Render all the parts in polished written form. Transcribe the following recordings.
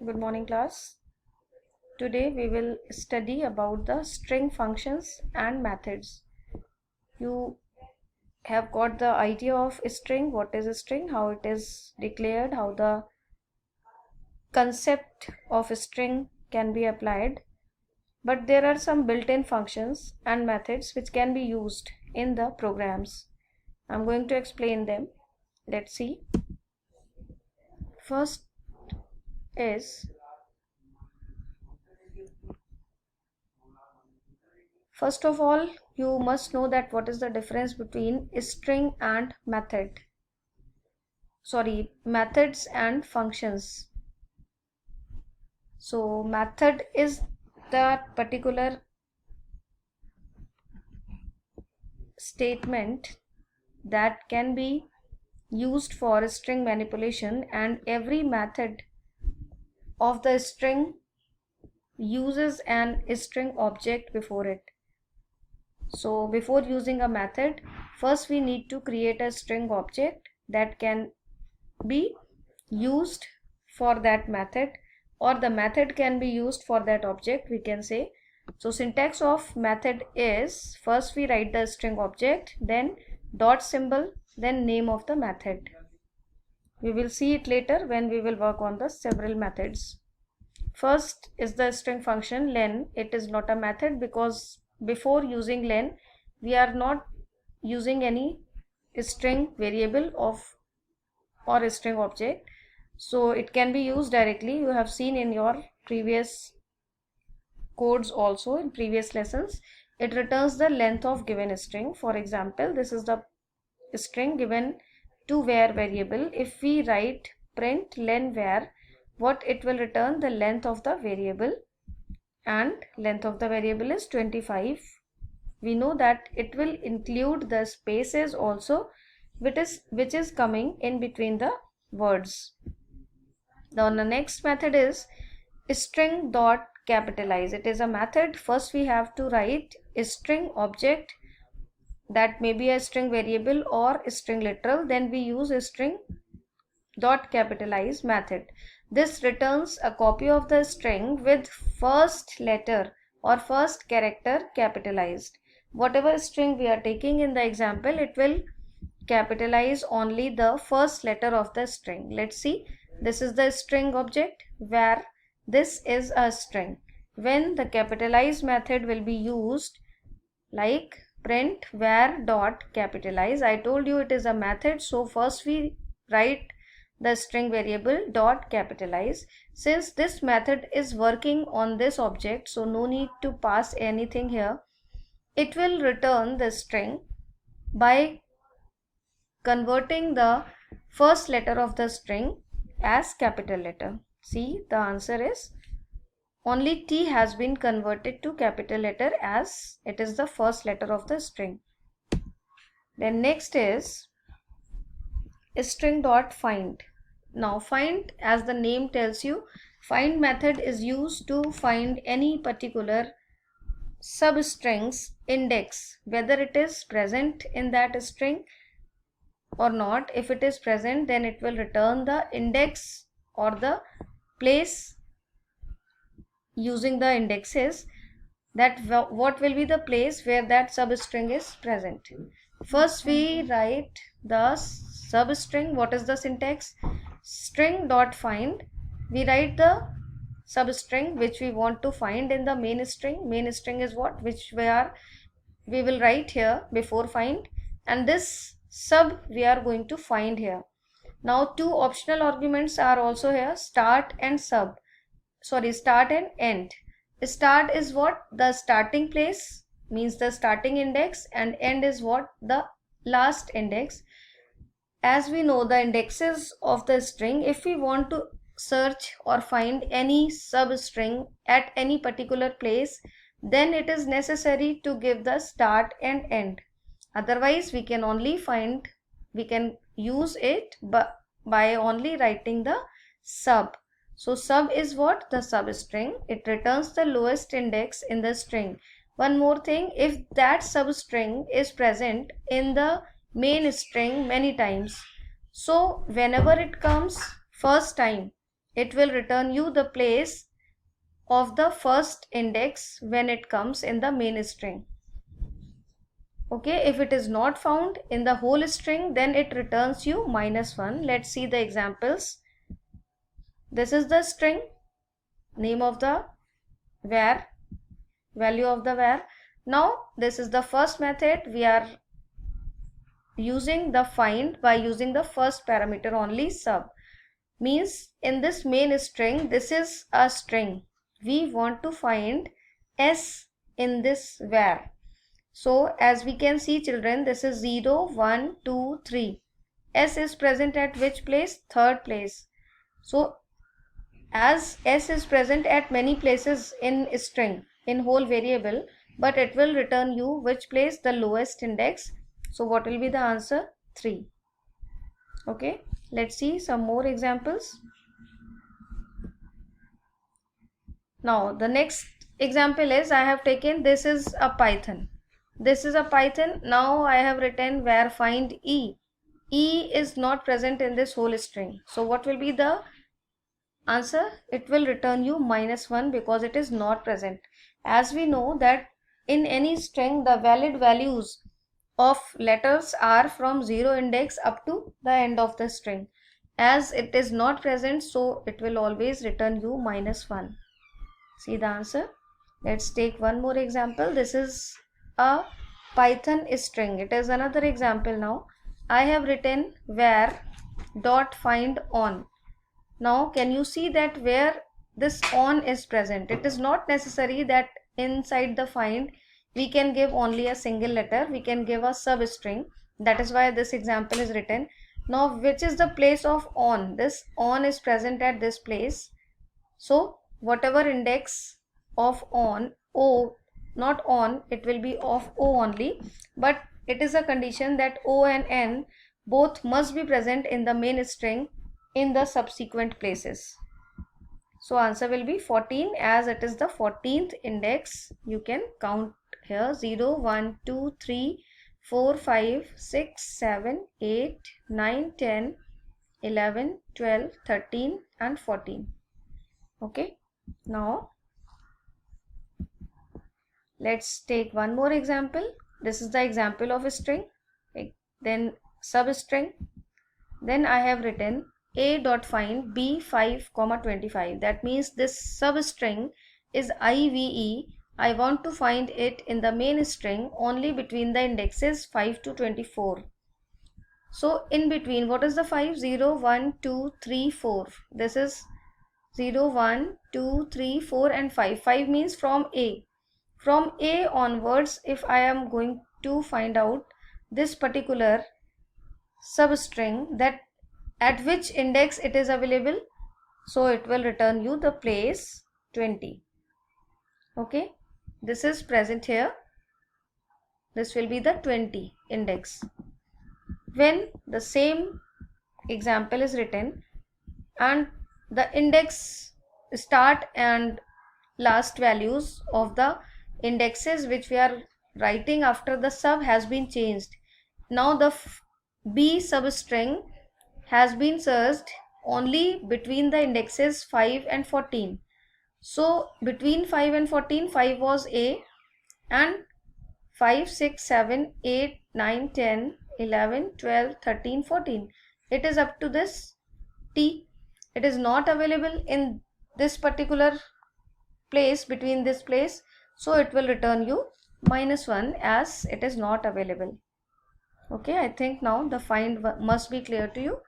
Good morning, class. Today we will study about the string functions and methods. You have got the idea of a string, what is a string, how it is declared, how the concept of a string can be applied. But there are some built-in functions and methods which can be used in the programs. I'm going to explain them. Let's see. First is First of all, you must know that what is the difference between string and methods and functions. So method is that particular statement that can be used for string manipulation, and every method of the string uses an string object before it. So before using a method, first we need to create a string object that can be used for that method, or the method can be used for that object, we can say. So syntax of method is, first we write the string object, then dot symbol, then name of the method. We will see it later when we will work on the several methods. First is the string function len. It is not a method because before using len we are not using any string variable or a string object, so it can be used directly. You have seen in your previous codes also, in previous lessons, it returns the length of given string. For example, this is the string given to var variable. If we write print len var, what it will return? The length of the variable, and length of the variable is 25. We know that it will include the spaces also, which is coming in between the words. Now the next method is string dot capitalize. It is a method. First we have to write a string object, that may be a string variable or a string literal, then we use a string dot capitalize method. This returns a copy of the string with first letter or first character capitalized. Whatever string we are taking in the example, it will capitalize only the first letter of the string. Let's see. This is the string object where this is a string. When the capitalize method will be used, like print var dot capitalize, I told you it is a method, so first we write the string variable dot capitalize. Since this method is working on this object, so no need to pass anything here. It will return the string by converting the first letter of the string as capital letter. See, the answer is only T has been converted to capital letter as it is the first letter of the string. Then next is string dot find. Now find, as the name tells you, find method is used to find any particular substring's index, whether it is present in that string or not. If it is present, then it will return the index or the place using the indexes, that what will be the place where that substring is present. First we write the substring. What is the syntax? String dot find. We write the substring which we want to find in the main string. Main string is what? Which we will write here before find, and this sub we are going to find here. Now two optional arguments are also here, start and end. Start is what? The starting place, means the starting index, and end is what? The last index. As we know the indexes of the string, if we want to search or find any substring at any particular place, then it is necessary to give the start and end. Otherwise we can use it by only writing the sub. So sub is what? The substring. It returns the lowest index in the string. One more thing, if that substring is present in the main string many times, so whenever it comes first time it will return you the place of the first index when it comes in the main string. Okay, if it is not found in the whole string, then it returns you -1. Let's see the examples. This is the string, name of the var, value of the var. Now this is the first method. We are using the find by using the first parameter only, sub. Means in this main string, this is a string. We want to find s in this var. So as we can see, children, this is 0, 1, 2, 3. S is present at which place? Third place. So as S is present at many places in string, in whole variable, but it will return you which place? The lowest index. So what will be the answer? 3. Okay, let's see some more examples. Now the next example is, I have taken, this is a Python. This is a Python. Now I have written var find e. E is not present in this whole string. So what will be the answer? It will return you -1 because it is not present. As we know that in any string, the valid values of letters are from 0 index up to the end of the string. As it is not present, so it will always return you -1. See the answer. Let's take one more example. This is a Python string. It is another example. Now I have written var dot find on. Now can you see that where this on is present? It is not necessary that inside the find we can give only a single letter. We can give a substring. That is why this example is written. Now which is the place of on? This on is present at this place. So whatever index of on, o, not on, it will be of o only, but it is a condition that o and n both must be present in the main string in the subsequent places. So answer will be 14, as it is the 14th index. You can count here 0, 1, 2, 3, 4, 5, 6, 7, 8, 9, 10, 11, 12, 13 and 14. Okay, now let's take one more example. This is the example of a string, then substring. Then I have written a dot find b5, 25. That means this substring is IVE. I want to find it in the main string only between the indexes 5 to 24. So in between, what is the 5? 0, 1, 2, 3, 4. This is 0, 1, 2, 3, 4 and 5. 5 means from A. From A onwards, if I am going to find out this particular substring, that at which index it is available, so it will return you the place 20. Okay, this is present here. This will be the 20 index. When the same example is written and the index start and last values of the indexes which we are writing after the sub has been changed. Now the B substring has been searched only between the indexes 5 and 14. So between 5 and 14, 5 was A, and 5, 6, 7, 8, 9, 10, 11, 12, 13, 14. It is up to this T. It is not available in this particular place, between this place. So it will return you -1 as it is not available. Okay, I think now the find must be clear to you.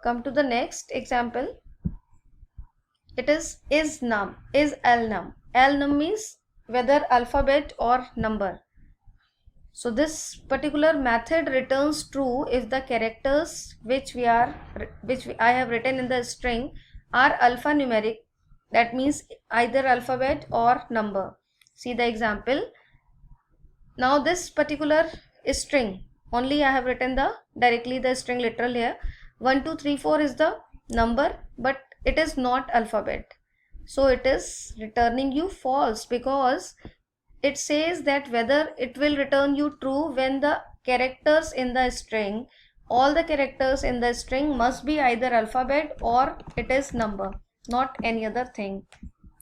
Come to the next example. It is num, is lnum. Lnum means whether alphabet or number. So this particular method returns true if the characters which I have written in the string are alphanumeric. That means either alphabet or number. See the example. Now this particular string, only I have written directly the string literal here. 1, 2, 3, 4 is the number, but it is not alphabet. So it is returning you false, because it says that whether it will return you true when the characters in the string all the characters in the string must be either alphabet or it is number, not any other thing.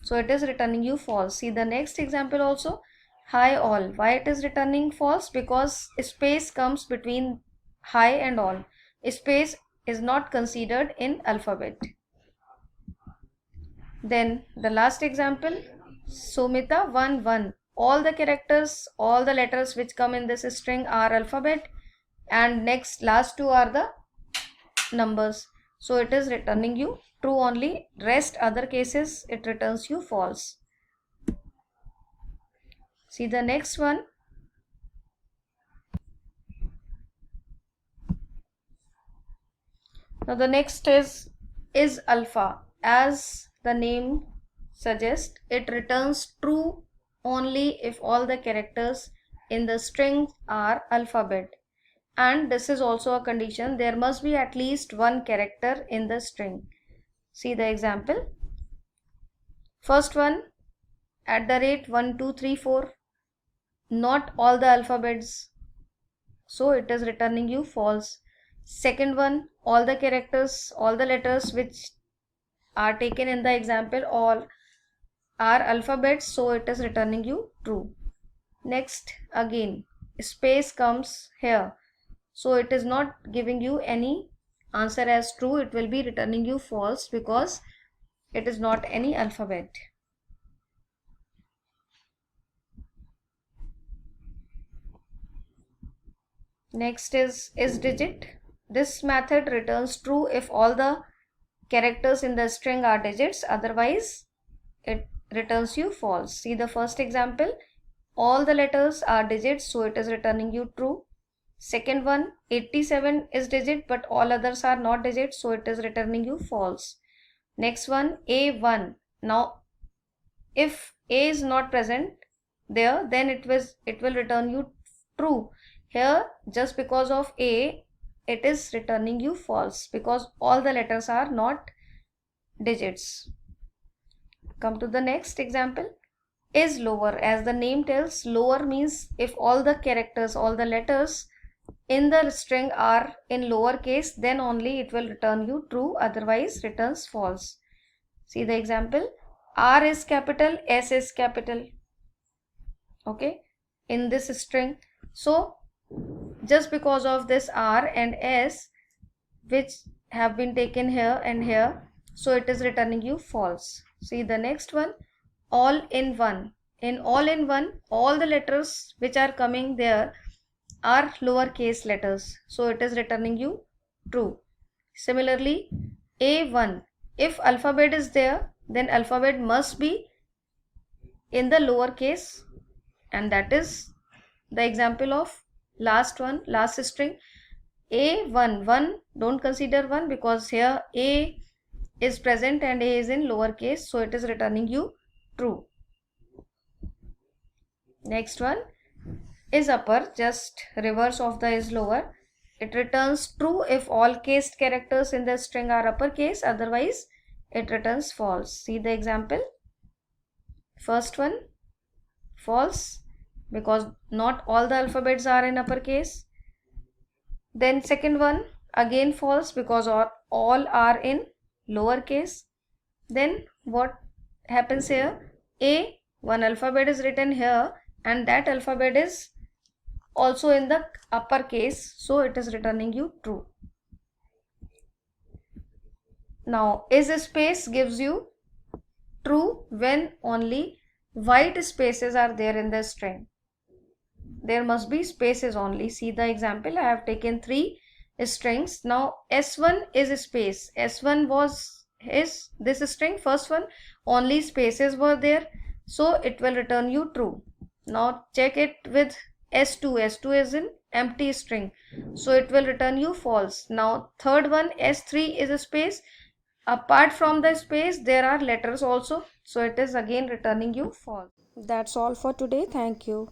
So it is returning you false. See the next example also. Hi all. Why it is returning false? Because space comes between hi and all. Space is not considered in alphabet. Then the last example, Sumita 1 1. All the characters, all the letters which come in this string are alphabet, and next last two are the numbers. So it is returning you true only. Rest other cases it returns you false. See the next one. Now the next is alpha. As the name suggests, it returns true only if all the characters in the string are alphabet. And this is also a condition. There must be at least one character in the string. See the example. First one, @1234. Not all the alphabets. So it is returning you false. Second one, all the characters, all the letters which are taken in the example all are alphabets. So it is returning you true. Next, again, space comes here. So it is not giving you any answer as true. It will be returning you false because it is not any alphabet. Next is digit. This method returns true if all the characters in the string are digits. Otherwise, it returns you false. See the first example. All the letters are digits. So it is returning you true. Second one, 87 is digit but all others are not digits, so it is returning you false. Next one, A1. Now if A is not present there, then it will return you true. Here just because of A, it is returning you false because all the letters are not digits. Come to the next example. Is lower. As the name tells, lower means if all the characters, all the letters in the string are in lower case, then only it will return you true, otherwise returns false. See the example. R is capital, S is capital, okay, in this string. So just because of this R and S which have been taken here and here, so it is returning you false. See the next one, all in one. In all in one, all the letters which are coming there are lowercase letters, so it is returning you true. Similarly, A1, if alphabet is there, then alphabet must be in the lowercase, and that is the example of last one, last string. A1, 1, don't consider 1 because here A is present and A is in lowercase, so it is returning you true. Next one, is upper, just reverse of the is lower. It returns true if all cased characters in the string are uppercase, otherwise it returns false. See the example. First one, false because not all the alphabets are in uppercase. Then second one, again false because all are in lowercase. Then what happens here? A, one alphabet is written here and that alphabet is also in the uppercase, so it is returning you true. Now is space gives you true when only white spaces are there in the string. There must be spaces only. See the example. I have taken 3 strings. Now S1 is space. S1 was this string, first one, only spaces were there, so it will return you true. Now check it with S2. S2 is an empty string, so it will return you false. Now third one, S3 is a space. Apart from the space there are letters also, so it is again returning you false. That's all for today. Thank you.